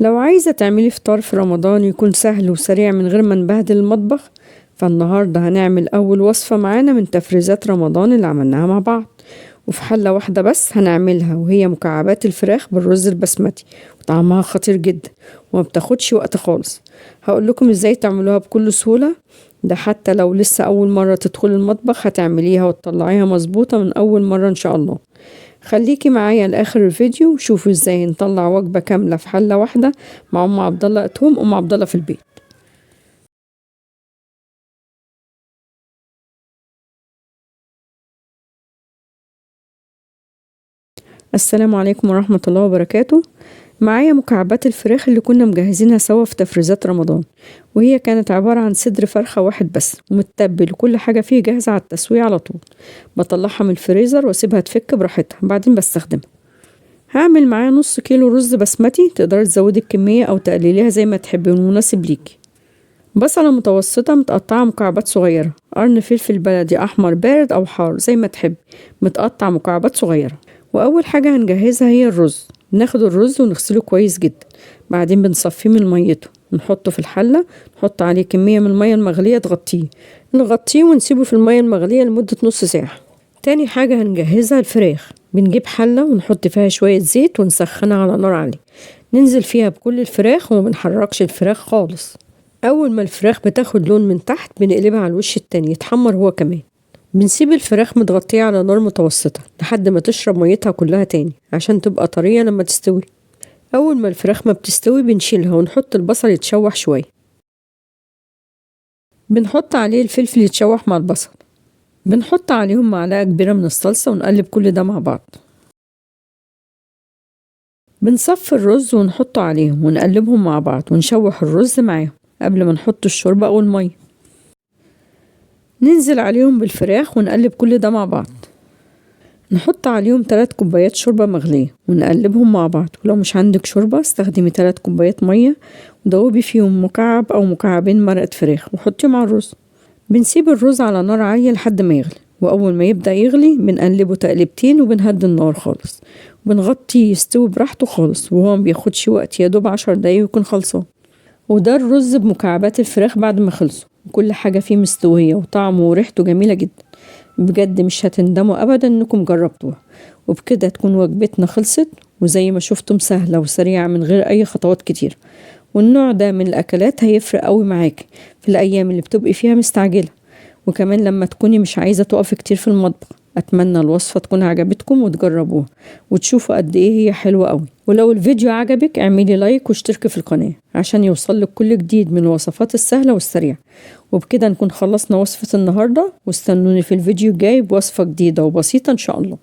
لو عايزة تعملي فطار في رمضان يكون سهل وسريع من غير ما نبهدل المطبخ، فالنهاردة هنعمل أول وصفة معانا من تفريزات رمضان اللي عملناها مع بعض، وفي حلة واحدة بس هنعملها، وهي مكعبات الفراخ بالرز البسمتي، وطعمها خطير جدا وما بتاخدش وقت خالص. هقول لكم ازاي تعملوها بكل سهولة، ده حتى لو لسه أول مرة تدخل المطبخ هتعمليها وتطلعيها مظبوطة من أول مرة إن شاء الله. خليكي معايا لآخر الفيديو وشوفوا ازاي نطلع وجبة كاملة في حلة واحدة مع أم عبد الله أتوم أم عبد الله في البيت. السلام عليكم ورحمة الله وبركاته. معايا مكعبات الفراخ اللي كنا مجهزينها سوا في تفريزات رمضان، وهي كانت عبارة عن صدر فرخة واحد بس ومتبل وكل حاجة فيه جاهزة على التسوية على طول. بطلعها من الفريزر واسيبها تفك براحتها بعدين بستخدمها. هعمل معايا نص كيلو رز بسمتي، تقدري تزودي الكمية أو تقلليها زي ما تحبي والمناسب ليكي. بصلة متوسطة متقطعة مكعبات صغيرة، قرن فلفل بلدي أحمر بارد أو حار زي ما تحبي متقطع مكعبات صغيرة. وأول حاجة هنجهزها هي الرز. بناخد الرز ونغسله كويس جدا، بعدين بنصفيه من ميته ونحطه في الحلة، نحط عليه كمية من المية المغلية نغطيه ونسيبه في المية المغلية لمدة نص ساعة. تاني حاجة هنجهزها الفراخ. بنجيب حلة ونحط فيها شوية زيت ونسخنها على نار عالية، ننزل فيها بكل الفراخ وما بنحركش الفراخ خالص. أول ما الفراخ بتاخد لون من تحت بنقلبها على الوش التاني يتحمر هو كمان. بنسيب الفراخ متغطية على نار متوسطة لحد ما تشرب ميتها كلها تاني عشان تبقى طرية لما تستوي. أول ما الفراخ ما بتستوي بنشيلها ونحط البصل يتشوح شوية، بنحط عليه الفلفل يتشوح مع البصل، بنحط عليهم معلقة كبيرة من الصلصة ونقلب كل ده مع بعض. بنصفي الرز ونحطه عليهم ونقلبهم مع بعض ونشوح الرز معاهم قبل ما نحط الشوربة أو المية. ننزل عليهم بالفراخ ونقلب كل ده مع بعض. نحط عليهم 3 كوبايات شوربة مغلية ونقلبهم مع بعض، ولو مش عندك شوربة استخدمي 3 كوبايات مية ودوبي فيهم مكعب أو مكعبين مرقة فراخ وحطيهم على الرز. بنسيب الرز على نار عالية لحد ما يغلي، وأول ما يبدأ يغلي بنقلبه تقلبتين وبنهدي النار خالص، وبنغطيه يستوي براحته خالص، وهو مبياخدش وقت، يدوب 10 دقايق ويكون خلصان. وده الرز بمكعبات الفراخ بعد ما خلصوا وكل حاجة فيه مستوية وطعمه وريحته جميلة جدا. بجد مش هتندموا أبدا إنكم جربتوها. وبكده تكون وجبتنا خلصت، وزي ما شفتم سهلة وسريعة من غير أي خطوات كتير. والنوع ده من الأكلات هيفرق قوي معاكي في الأيام اللي بتبقي فيها مستعجلة، وكمان لما تكوني مش عايزة تقفي كتير في المطبخ. أتمنى الوصفة تكون عجبتكم وتجربوها وتشوفوا قد إيه هي حلوة قوي. ولو الفيديو عجبك اعملي لايك واشتركي في القناة عشان يوصلك كل جديد من الوصفات السهلة والسريعة. وبكده نكون خلصنا وصفة النهاردة، واستنوني في الفيديو الجاي بوصفة جديدة وبسيطة إن شاء الله.